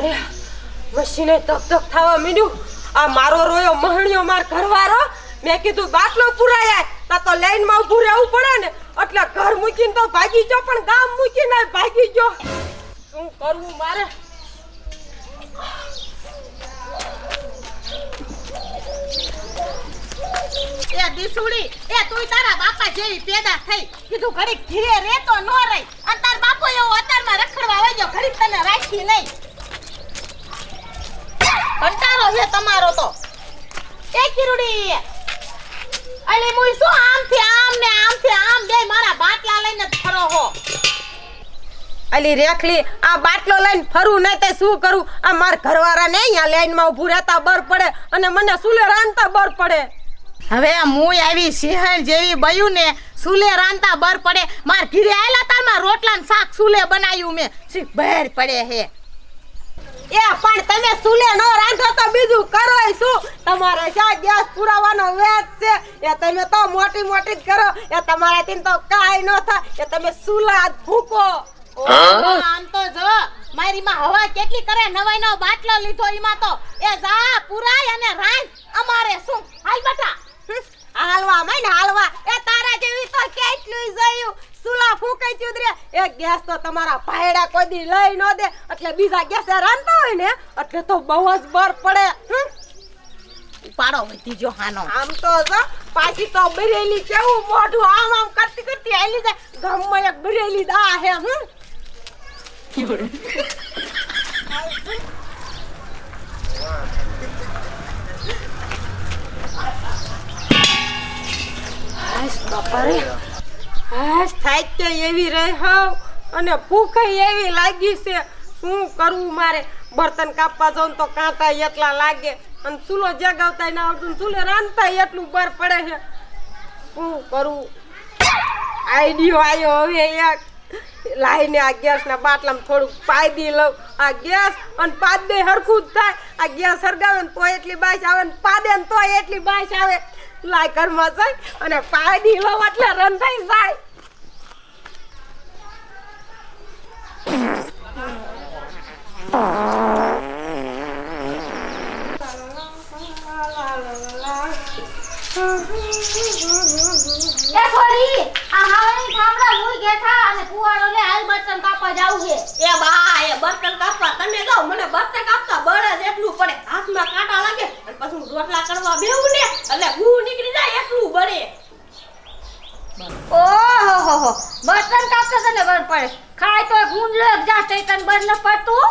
અરે મશીને તક તક થવા મીડ્યું. આ મારો રોયો મહણિયો માર ઘરવાળો. મેં કીધું બાટલો પુરાયા તા તો લાઈનમાં ઊભું રહેવું પડે ને, એટલે ઘર મૂકીને તો ભાગી ગયો, પણ ગામ મૂકીને ભાગી ગયો. શું કરવું મારે? એ દીસુડી, એ તું તારા બાપા જેવી પેદા થઈ. કીધું ઘડી ઘીરે રે તો નો રહી, અને તાર બાપો એવો અતારમાં રખડવા વઈ ગયો, ઘડી તને રાખી નહીં. કંટાળો છે તમારો તો. એ કીરુડી, અલી મુઈ શું આમથી આમ ને આમથી આમ બે મારા બાટલા લઈને જ ફરો હો. અલી રેખલી, આ બાટલો લઈને ફરું નહીં તે શું કરું? આ માર ઘરવાળાને અહીંયા લાઈનમાં ઊભું રહેતા બર પડે અને મને સુલે રાંધતા બર પડે. હવે મુઈ આવી સિંહણ જેવી બયું ને સુલે રાંધતા બર પડે. માર ઘીરે આયલા તારમાં રોટલા ને શાક સુલે બનાવ્યું મેં, સી બર પડે હે. એ પણ તમે સુલે નો રાંધો તો બીજું કરો શું? તમારે શા ગેસ પુરાવાનો વેત છે? એ તમે તો મોટી મોટી જ કરો. એ તમારાથી તો કાઈ ન થાય. એ તમે સુલા જ ફૂકો. આમ તો જો મારી માં હવા કેટલી કરે. નવાઈનો બાટલો લીધો ઈમાં તો એ જા પુરાય અને રાંધ. અમારે શું? હાલ બેટા હાલવા મૈન હાલવા. એ તારા જેવી તો કેટલું જોયું. સુલા ફૂકાઈ ચુદરે. એ ગેસ તો તમારા ભાઈડા કોઈ દી લઈ ન દે, એટલે બીજા ગેસે રાંધતા હોય ને એટલે તો બહુ જ બર પડે. પાડો વધી જો હાનો. આમ તો જો પાછી તો બરેલી કેવું મોઢું આમ આમ કરતી કરતી આલી જાય. ગામમાં એક બરેલી દા હે. હાશ બાપા રે, હાશ થાય કે એવી રહે હાવ, અને ભૂખ એવી લાગી છે. શું કરવું મારે? બર્તન કાપવા જાઉં તો કાંટા એટલા લાગે, અને ચૂલો જગાવતા ના આવતું, ચૂલે રાંધતા એટલું બર પડે છે. શું કરું? આઈડિયો આવ્યો હવે એક. લાઈને આ ગેસના બાટલામાં થોડુંક પાદી લઉં. આ ગેસ અને પાદે હરખું જ થાય. આ ગેસ હરગાવે ને તો એટલી બાસ આવે, ને પાદે ને તો એટલી બાસ આવે. લાય ઘરમાં જાય અને પાદી લઉં એટલે રંધાઈ જાય. એ છોરી, આ હાવણી ઠામડા મુઈ ગેઠા અને કુવાડો લે હાલ બર્તન કાપવા જાવ છે. એ બા, એ બર્તન કાપવા તમે જાઓ. મને બર્તન કાપતા બળે જ એટલું પડે. હાથમાં કાંટા લાગે અને પછી હું રોટલા કરવા બેહું ને એટલે ગૂ નીકળી જાય એટલું બળે. ઓહો બર્તન કાપતા તને બર પડે. ખાય તો ગુંદ લે જા ચૈતન બર ન પડતું.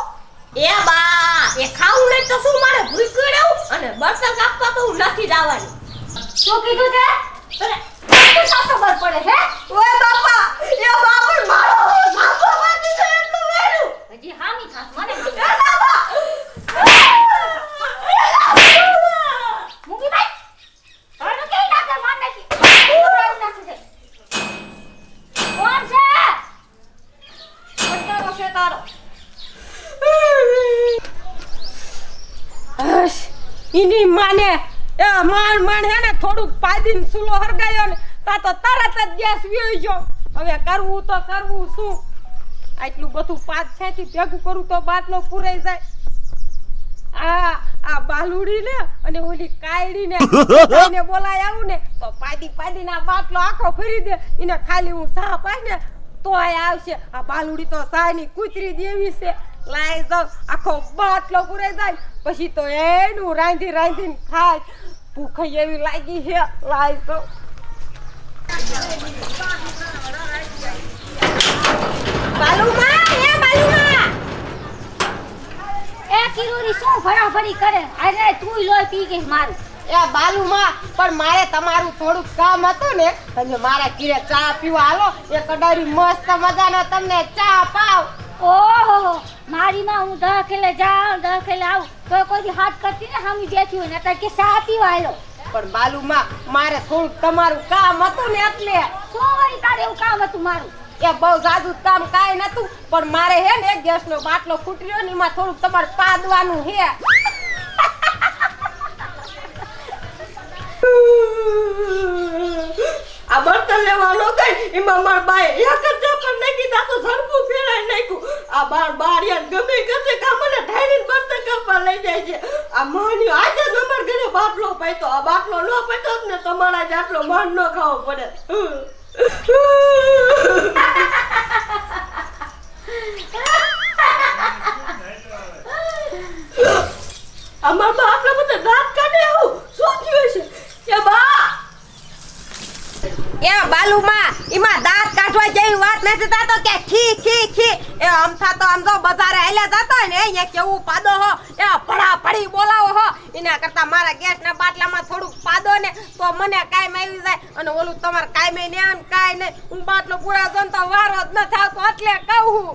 એ બા, એ ખાવું નહીં તો શું મારે ભૂખ્યું રહેવું? અને બર્તન કાપવા તો હું નથી જવાની. શું કીધું તે? તને બર્તન કાપતા બર પડે હે? ઓય બાપા, એ બાપા મારો બાપો માંથી તો એટલું વેરું. હજી હામી થાસ મને. એ બાપા, મુગી ભાઈ આનો કે નાખે માર નાખી. પૂરાઈ નાખી દે. કોણ છે? પટ્ટારો છે તારો. હશ, ઈની માને એ માણ હે ને થોડુંક પાદીને સુલો હરગાયો ને તા તો તરત જ ગેસ વ્યોઈ ગયો. હવે કરવું તો કરવું શું? આટલું બધું પાદ છેથી ભેગું કરું તો બાટલો પૂરાઈ જાય. આ બાલુડી ને અને ઓલી કાયડી ને બોલાય આવું ને તો પાદી ના બાટલો આખો ફરી દે. એને ખાલી હું સા પાય ને તોય આવશે. આ બાલુડી તો સાની કૂતરી જેવી છે. લાઈ જાવ આખો બાટલો પૂરાઈ જાય. પછી તો એનું રાંધીને ખાય. ભૂખ એવી લાગી છે. લાઈ જાવ. બાલુમા, એ બાલુમા, એ કિરુરી શું ભરાભરી કરે? અરે તું લોહી પી ગઈ મારું. એ બાલુમા, પણ મારે તમારું થોડુંક કામ હતું ને. તમે મારા ઘરે ચા પીવા હાલો. એ કડારી મસ્ત મજાનો તમને ચા પાવ. ઓહો મારી માં હું દખેલે જાઉં દખેલે આવું તો કોઈ હાથ કરતી ને હામી બેઠી હોય ને અત્યારે કે ચા પીવા આલો. પણ બાલુમા, મારે થોડુંક તમારું કામ હતું ને એટલે. શું વળી તારે એવું કામ હતું મારું? એ બહુ જાજુ કામ કાંઈ નતું, પણ મારે હે ને ગેસનો બાટલો ફૂટ્યો ને એમાં થોડુંક તમારે પાદવાનું હે. આ બર્તન લેવાનો ગઈ એમાં મારા બાએ એક જ ઝાપડ નાખી તા તો ઝડપું ફેરાય નાખ્યું. આ બાળિયા ગમે ગમે કા મને ઢાળીને બર્તન કાપવા લઈ જાય છે. આ માની આજે જ અમાર ઘરે બાટલો પાઈતો. આ બાટલો ન પાઈતો ને તમારા જાટલો માન ન ખાવો પડે. અમાર બા આટલા બધા દાંત કાઢે એવું શું થયું છે? એ બા એ બાલુમાં ઈમાં દાંત કાઢવા જેવી વાત નથી થાતો કે ખી ખી ખી એ આમ થાતો આમ તો બજારે આલ્યા જાતો ને અહીંયા કેવું પાદો હો એ ભડા ભડી બોલાવો હો એના કરતા મારા ગેસના બાટલામાં થોડુંક પાદો ને તો મને કાઈ આવી જાય અને ઓલું તમાર કાઈ મે ને કાઈ ને હું બાટલો પૂરા જોન તો વારો જ ન થાતો એટલે કહું.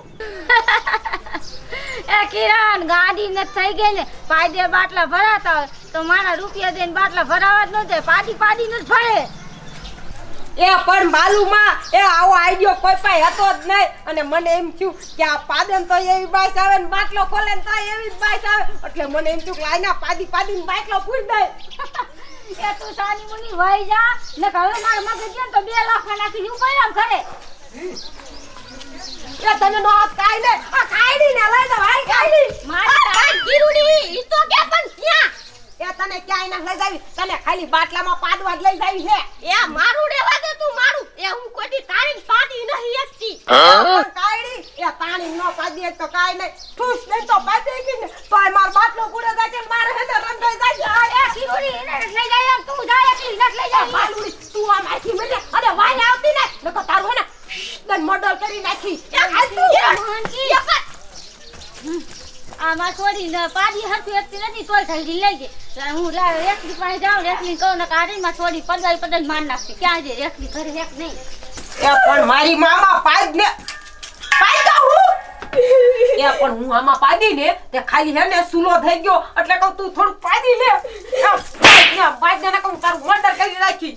એ કિરણ ગાડી ને થઈ ગઈ ને પાદે બાટલા ભરાતા હોય તો મારા રૂપિયા દઈને બાટલા ભરાવા જ ન દે પાડી ને જ ભરે. એ પણ બાલુમાં એ આવો આઈડિયો કોઈ પાસે હતો જ નહીં અને મને એમ થયું કે આ પાદન તો એવી બાઈસ આવે ને બાટલો ખોલે ને તો એવી જ બાઈસ આવે એટલે મને એમ થયું કે લાઈના પાડીને બાટલો પૂરી દે. એ તું સાની મુની વઈ જા ને હવે મારા મગજ છે તો 2 લાખ નાખી હું કઈ આમ કરે. એ તને નો કાઈ ને આ કાઈડી ને લઈ જા ભાઈ કાઈડી મારી ગીરુડી ઈ તો કે પણ ક્યાં એ તને ક્યાંય ના લઈ જાવી તને ખાલી બાટલામાં પાડવા જ લઈ જાવી છે. એ મારું રેવા દે તું મારું એ હું કોઈથી તારીને પાડી નહીં એકતી. કાઈડી એ તાણી નો પાડી એક તો કાઈ નહીં ઠૂસ નહીં તો પાડી ગઈ ને તો આ માર બાટલો પૂરો જાય છે મારે હેને રંધાઈ જાય. એ કિરુડી એને લઈ જાય તું જાય એકલી નટ લઈ જાય. બાલુડી તું આ માખી મને અરે વાય આવતી ને નકો તારું હે ને દન મોડલ કરી નાખી. એ હાલ તું આમાં થોડી પાડી હરખી એકતી નથી તોય થઈ લઈ જાય હું રેખલી પાસે જાઉં રેખલી કહું ને કાઢીમાં થોડી પદાઈ માર નાખશે ક્યાં છે રેખલી ઘરે હેક નહીં. એ પણ મારી મામા પાડ ને પાડ તો હું એ પણ હું આમાં પાડી ને તે ખાલી હે ને સુલો થઈ ગયો એટલે કહું તું થોડું પાડી લે. પાડ ને કહું તારું મર્ડર કરી નાખી.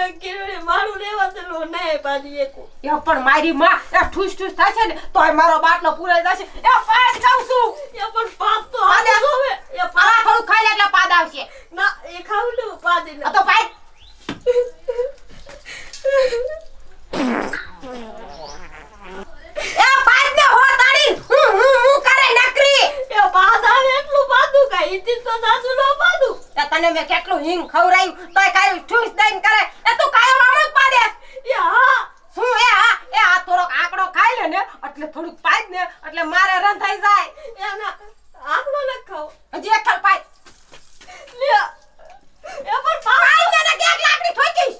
એ કેરે મારું લેવા ચલો નહી પાડી એકો. એ પણ મારી માં એ ઠૂસ ઠૂસ થાશે ને તોય મારો બાટલો પૂરાઈ જશે. એ પાડ ખાઉં છું. એ પણ પાદ તો આલે હવે એ પાડા થોડું ખાઈ લે એટલે પાદ આવશે. ના એ ખાવું લે પાડી લે. તો પાડ એ પાડ ને હો તારી હું કરે નકરી. એ પાદ આવે એટલું પાદું કાઈ ઈતી તો સાસુ નો પાદું. તે તને મે કેટલું હિંગ ખવરાયું તોય કાઈ ઠૂસ દઈને કરે. એ તું કાયો આમ જ પાડે. એ હા શું એ હા એ આ થોડોક આંકડો ખાઈ લે ને એટલે થોડુંક પાડ ને એટલે મારે રન થઈ જાય. એ ના આંકડો ન ખાવ હજી એક ખલ પાડ લે. એ પણ પાડ ને કે એક લાકડી ઠોકીશ.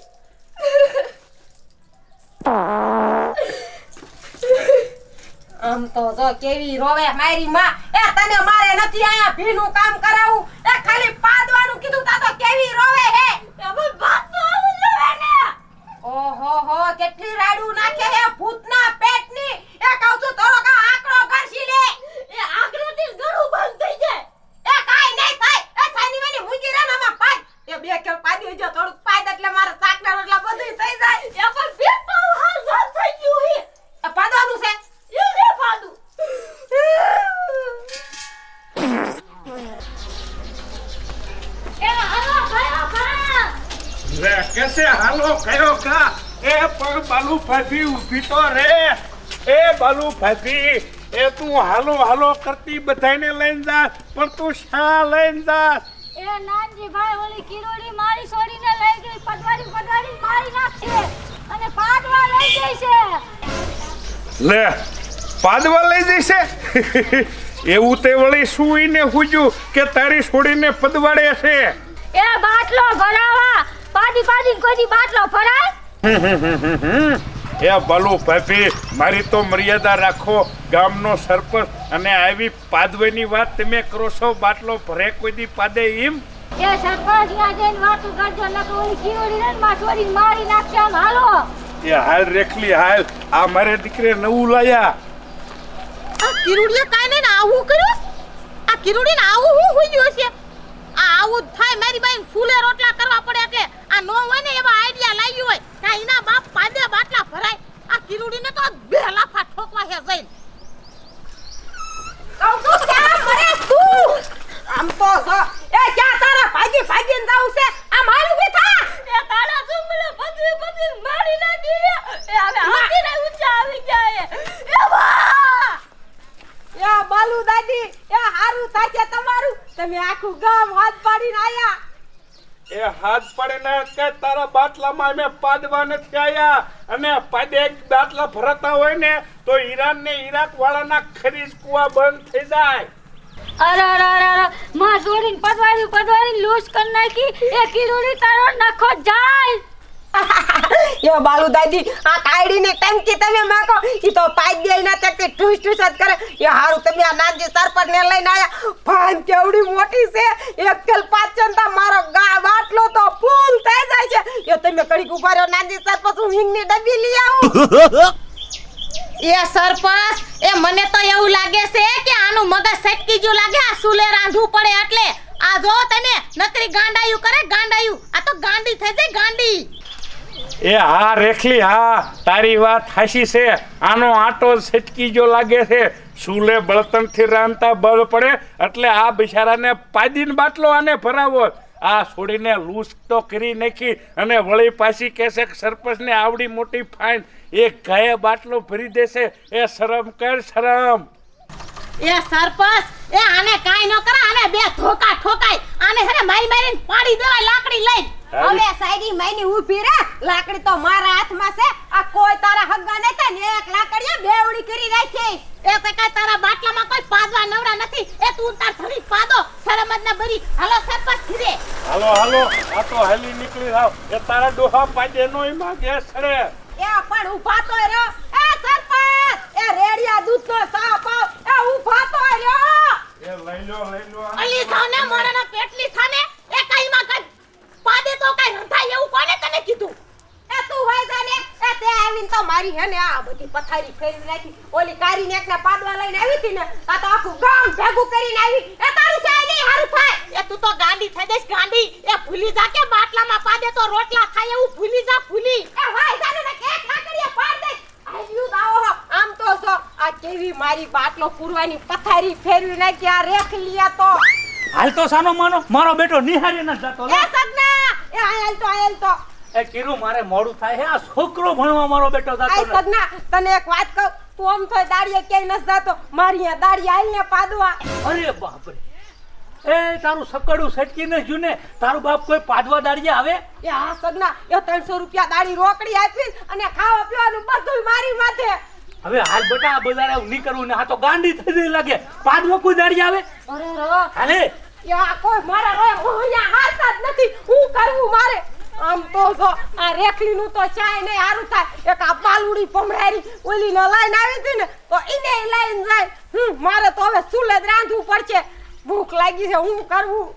આમ તો જો કેવી રોવે મારી માં. એ તને મારે નથી આયા ભીનું કામ કરાવું એ ખાલી પાદવાનું કીધું તા તો કેવી રોવે હે. એ બસ વાત તો આવું જોવે ને. ઓહો હો કેટલી રાડું નાખે હે ભૂતના પેટની. એ કહું છું થોડો કા આંકડો ઘરસી લે. એ આંકડોથી ગળું બંધ થઈ જાય. એ કાઈ નહીં થાય. એ સાની માની મૂકી રે નામાં પાદ. એ બે કે પાડી જો થોડું પાદ એટલે મારા સાકના રોટલા બધું થઈ જાય. એ પણ બેટો હાલ બંધ થઈ ગયું હે. એ પાદવાનું છે એ રે પાદું. એ હાલો કયો ખા રે કેસે હાલો કયો કા એ પણ બાલુ ભાભી ઊભી તો રે. એ બાલુ ભાભી એ તું હાલો હાલો કરતી બધાને લઈને જા પણ તું શા લઈને જા. એ નાનજી ભાઈ ઓલી કિરોડી મારી છોડીને લઈ ગઈ પદવાડી મારી નાખશે અને પાડવા લઈ ગઈ છે. લે પાદવા લઈ જઈશે. એવું તે વળી સુઈને હુજ્યું કે તારી છોડીને પદવાડે છે. એ બાટલો ભરાવા પાડી કોઈ બાટલો ભરાય. એ બાલુ ભાભી મારી તો મર્યાદા રાખો. ગામનો સરપંચ અને આવી પાદવાની વાત તમે કરો છો. બાટલો ભરે કોઈ દી પાદે એમ. એ સરપંચ ના જઈને વાતું કરજો નકર ઓલી કિરોડી ને માં છોડીને મારી નાખશે. આમ હાલો એ હાલ રેખલી હાલ આ મારે દીકરે નવું લાયા. આ કિરુડીએ કાઈ નહીં ને આવું કર્યું. આ કિરુડીને આવું હું હોઈ ગયો છે. આ આવું થાય મારી બાઈ ફૂલે રોટલા કરવા પડે એટલે આ નો હોય ને એવા આઈડિયા લાવ્યું હોય કે એના બાપ પાદે બાટલા ભરાય. આ કિરુડીને તો 2 લાફા ઠોકવા હે જઈને. કહું છું ક્યાં મરે તું. આમ તો જો એ ક્યાં તારા ભાગીને જાવ છે. આ મારું બેઠા એ તારા જુમલે બધું મારી નાખી. એ હવે હાથી ને ઊંચા આવી ગયા. એ ભાઈ આખું ગામ હાથ પાડીને આયા. એ હાથ પડે કે તારા બાટલામાં મેં પાદવા નથી આયા અને પાદે એક બાટલા ભરતા હોય ને તો ઈરાન ને ઈરાક વાળાના ખરીદ કુવા બંધ થઈ જાય. અરે અરે અરે અરે માં જોડીને પડવાડી લૂસ કરી નાખી એ કિરુડી તારો નખો જાય. એ બાલુ દાદી આ કાયડીને ટંકી તમે માકો ઈ તો પાઈ દે ના ચકતી ઠુસ ઠુસ જ કરે. એ હારું તમે આ નાનજી સરપટ ને લઈને આયા. ભાન કેવડી મોટી છે. એક તેલ પાચનતા મારો ગા બાટલો તો ફૂલ થઈ જાય છે. એ તમે કડીક ઉભા રહ્યો નાનજી સરપટ હું હિંગની ડબ્બી લઈ આવું. એ સરપંચ એ મને તો એવું લાગે છે કે આનું મગજ સટકી જો લાગે આ સુલે રાંધવું પડે એટલે આ જો તમે નકરી ગાંડાયું કરે ગાંડાયું આ તો ગાંડી થઈ જાય ગાંડી. એ હા રેખલી હા તારી વાત હાચી છે. આનો આટો છટકી જો લાગે છે. સુલે બળતણથી રાંધતા બળ પડે એટલે આ બિચારાને પાદીન બાટલો આને ભરાવો. આ છોડીને લૂસ તો કરી નાખી અને વળી પાછી કહેશે કે સરપંચને આવડી મોટી ફાઇન એક ગાયે બાટલો ભરી દેશે. એ શરમ કર શરમ. એ સરપંચ એ આને કાઈ ન કરે આને બે ધોકા ઠોકાય આને હેને મારીને પાડી દેવાય લાકડી લઈ. હવે સાઈડી માઈની ઊભી રે. લાકડી તો મારા હાથમાં છે. આ કોઈ તારા હગ્ગા નઈ થાય ને એક લાકડીએ બેવડી કરી રાખી. એ તો કાઈ તારા બાટલામાં કોઈ પાદવા નવરા નથી. એ તું તાર થોડી પાદો શરમ જ ન બરી. હાલો સરપંચ ખીરે. હાલો હાલો આ તો હાલી નીકળી જાવ. એ તારા ડોહા પાડે નોય માગે સરે. એ પણ ઊભા તો રહ્યો. એ સરપંચ એ રેડિયા દૂધનો સા પાવ. એ ઊભા તો રહ્યો. એ લઈ લો અલી થાને મોરાના પેટલી થાને એ કાઈમાં કઈ પાદે તો કઈ રંધાય એવું કોને તને કીધું. એ તું હોય જાને. એ તે આવીને તો મારી હે ને આ બધી પથારી ફેરવી નાખી. ઓલી કારીને એકને પાડવા લઈને આવી હતી ને તા તો આખું ગામ ભેગું કરીને આવી. એ તારું છે નહીં હારું થાય. એ તું તો ગાંડી થઈ જઈશ ગાંડી. એ ભૂલી જા કે બાટલામાં પાદે તો રોટલા થાય એવું ભૂલી જા ભૂલી. એ હોય જાને ને કેક લાકડીએ પાડ દે. આવ્યું દાવો હો. આમ તો જો આ કેવી મારી બાટલો પૂરવાની પથારી ફેરવી નાખી આ રેખલિયા તો. હાલ તો સાનો માનો મારો બેટો નિહારી ન જતો. એ સગના એ આયલ તો એ કીરું મારે મોડું થાય છે. આ છોકરો ભણવા મારો બેટો જતો આય નથી. સગના તને એક વાત કહું. તું આમ તો દાડીએ ક્યાંય ન જાતો. મારી આ દાડી આઈને પાદવા. અરે બાપ રે એ તારું સકડું સટકી ન જુને તારું બાપ કોઈ પાદવા દાડિયા આવે. એ હા સગના એ 300 રૂપિયા દાડી રોકડી આપી અને ખાવા પીવાનું બધું મારી માથે. હવે હાલ બેટા આ બજારે આવું નહીં કરવું ને આ તો ગાંડી થઈ જઈ લાગે. પાદવા કોઈ દાડિયા આવે અરે રો હાલે. યા કોઈ મારા રોય મોહયા હાલતા જ નથી. હું કરવું મારે. આમ તો જો આ રેખલીનું તો ચાય નહીં હારું થાય. એક આ પાલુડી પમરારી ઓલી ન લઈને આવી હતી ને તો ઈને લઈને જાય. મારે તો હવે સુલે જ રાંધવું પડશે. ભૂખ લાગી છે હું કરવું.